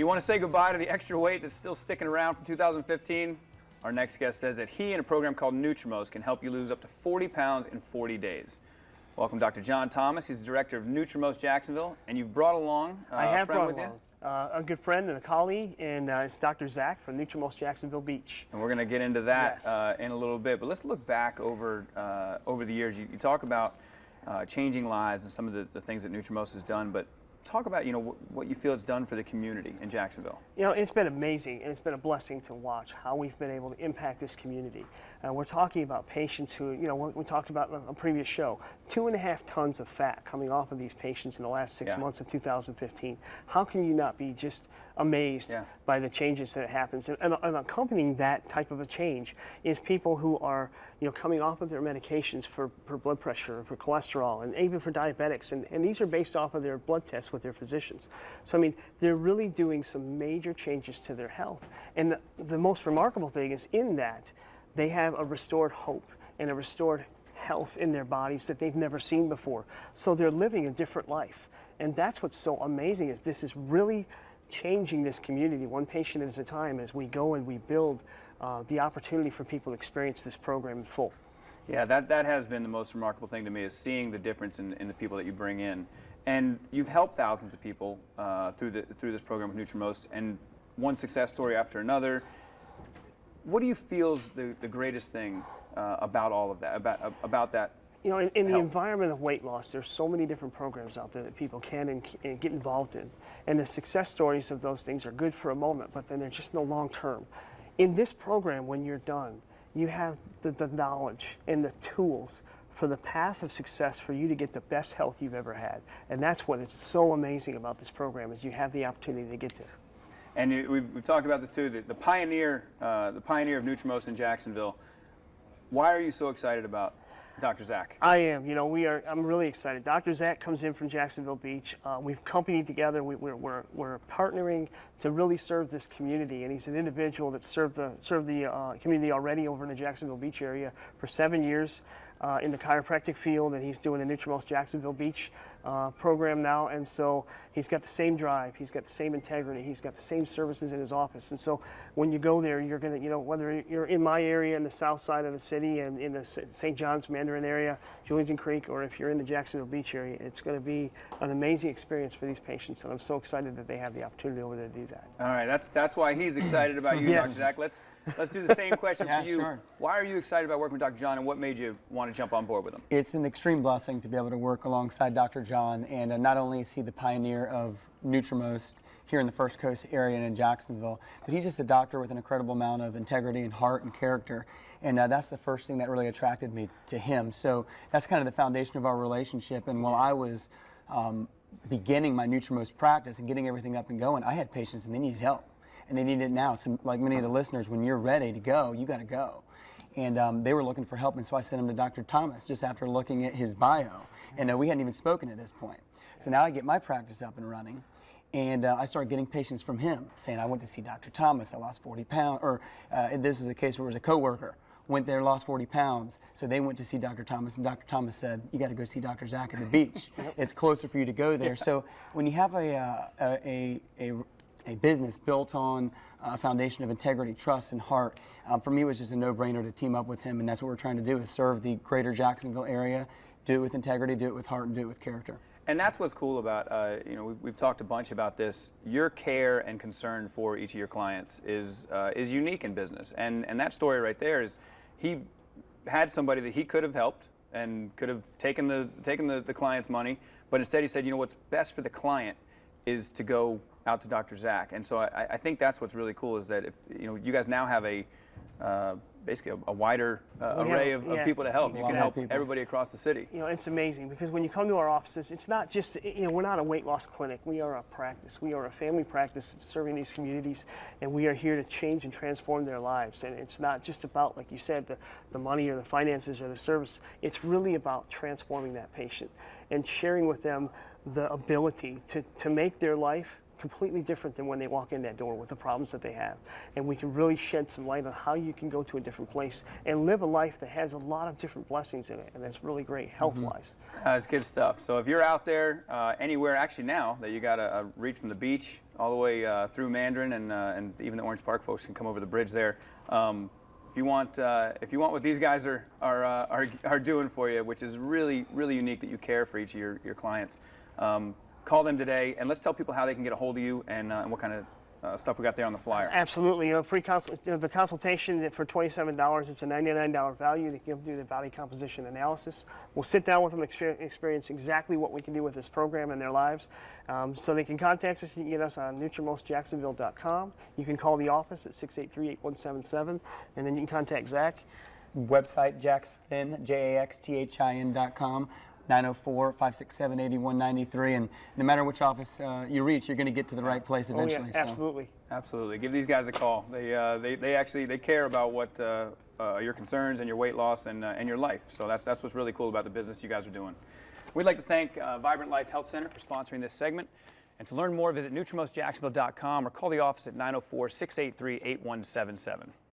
want to say goodbye to the extra weight that's still sticking around from 2015? Our next guest says that he and a program called NutriMost can help you lose up to 40 pounds in 40 days. Welcome, Dr. John Thomas. He's the director of NutriMost Jacksonville, and you've brought along a friend with you. A good friend and a colleague, and it's Dr. Zach from NutriMost Jacksonville Beach. And we're going to get into that Yes. In a little bit, but let's look back over the years. You talk about changing lives and some of the things that NutriMost has done, but talk about what you feel it's done for the community in Jacksonville. It's been amazing, and it's been a blessing to watch how we've been able to impact this community. We're talking about patients who, we talked about in a previous show, 2.5 tons of fat coming off of these patients in the last 6 months of 2015. How can you not be just amazed by the changes that happens? And accompanying that type of a change is people who are, coming off of their medications for blood pressure, for cholesterol, and even for diabetics. And these are based off of their blood tests with their physicians. So, I mean, they're really doing some major changes to their health. And the most remarkable thing is in that they have a restored hope and a restored health in their bodies that they've never seen before. So they're living a different life. And that's what's so amazing, is this is really changing this community one patient at a time as we go and we build the opportunity for people to experience this program in full. Yeah, that has been the most remarkable thing to me, is seeing the difference in the people that you bring in. And you've helped thousands of people through this program with NutriMost, and one success story after another. What do you feel is the greatest thing about all of that, about that? In the environment of weight loss, there's so many different programs out there that people can and get involved in. And the success stories of those things are good for a moment, but then they're just no long term. In this program, when you're done, you have the knowledge and the tools for the path of success for you to get the best health you've ever had. And that's what is so amazing about this program, is you have the opportunity to get there. And we've talked about this too, the pioneer of NutriMost in Jacksonville. Why are you so excited about Dr. Zach? I am. I'm really excited. Dr. Zach comes in from Jacksonville Beach. We've companied together. We're partnering to really serve this community, and he's an individual that served the community already over in the Jacksonville Beach area for 7 years in the chiropractic field, and he's doing the NutriMost Jacksonville Beach program now. And so he's got the same drive, he's got the same integrity, he's got the same services in his office. And so when you go there, you're going to, whether you're in my area in the south side of the city and in the St. John's Mandarin area, Julington Creek, or if you're in the Jacksonville Beach area, it's going to be an amazing experience for these patients. And I'm so excited that they have the opportunity over there to do that. All right, that's why he's excited about you, Yes. Dr. Zach. Let's do the same question for you. Sure. Why are you excited about working with Dr. John, and what made you want to jump on board with him? It's an extreme blessing to be able to work alongside Dr. John, and not only is he the pioneer of NutriMost here in the First Coast area and in Jacksonville, but he's just a doctor with an incredible amount of integrity and heart and character. And that's the first thing that really attracted me to him. So that's kind of the foundation of our relationship. And while I was beginning my NutriMost practice and getting everything up and going, I had patients and they needed help. And they need it now. So like many of the listeners, when you're ready to go, you got to go. And they were looking for help, and so I sent them to Dr. Thomas just after looking at his bio. And we hadn't even spoken at this point. So now I get my practice up and running, and I started getting patients from him saying, I went to see Dr. Thomas, I lost 40 pounds, or this was a case where it was a coworker, went there, lost 40 pounds. So they went to see Dr. Thomas, and Dr. Thomas said, you got to go see Dr. Zach at the beach. It's closer for you to go there. So when you have a business built on a foundation of integrity, trust, and heart, for me it was just a no-brainer to team up with him, and that's what we're trying to do, is serve the greater Jacksonville area, do it with integrity, do it with heart, and do it with character. And that's what's cool about, we've talked a bunch about this. Your care and concern for each of your clients is unique in business, and that story right there is, he had somebody that he could have helped and could have taken the client's money, but instead he said, what's best for the client is to go out to Dr. Zach. And so I think that's what's really cool, is that if you guys now have basically a wider array of people to help. You can help everybody across the city. It's amazing, because when you come to our offices, it's not just, we're not a weight loss clinic. We are a practice. We are a family practice serving these communities, and we are here to change and transform their lives. And it's not just about, like you said, the money or the finances or the service. It's really about transforming that patient and sharing with them the ability to make their life completely different than when they walk in that door with the problems that they have. And we can really shed some light on how you can go to a different place and live a life that has a lot of different blessings in it, and that's really great health-wise. It's good stuff. So if you're out there anywhere, actually now that you got a reach from the beach all the way through Mandarin, and even the Orange Park folks can come over the bridge there. If you want what these guys are doing for you, which is really unique, that you care for each of your clients, call them today, and let's tell people how they can get a hold of you and what kind of stuff we got there on the flyer. Absolutely. Free the consultation for $27. It's a $99 value. They can do the body composition analysis. We'll sit down with them, experience exactly what we can do with this program in their lives. So they can contact us. You can get us on NutriMostJacksonville.com. You can call the office at 683-8177, and then you can contact Zach. Website jaxthin, JAXTHIN.com. 904-567-8193, and no matter which office you reach, you're going to get to the right place eventually. Oh, yeah, absolutely. So. Absolutely. Give these guys a call. They actually care about what your concerns and your weight loss and your life. So that's what's really cool about the business you guys are doing. We'd like to thank Vibrant Life Health Center for sponsoring this segment. And to learn more, visit NutriMostJacksonville.com or call the office at 904-683-8177.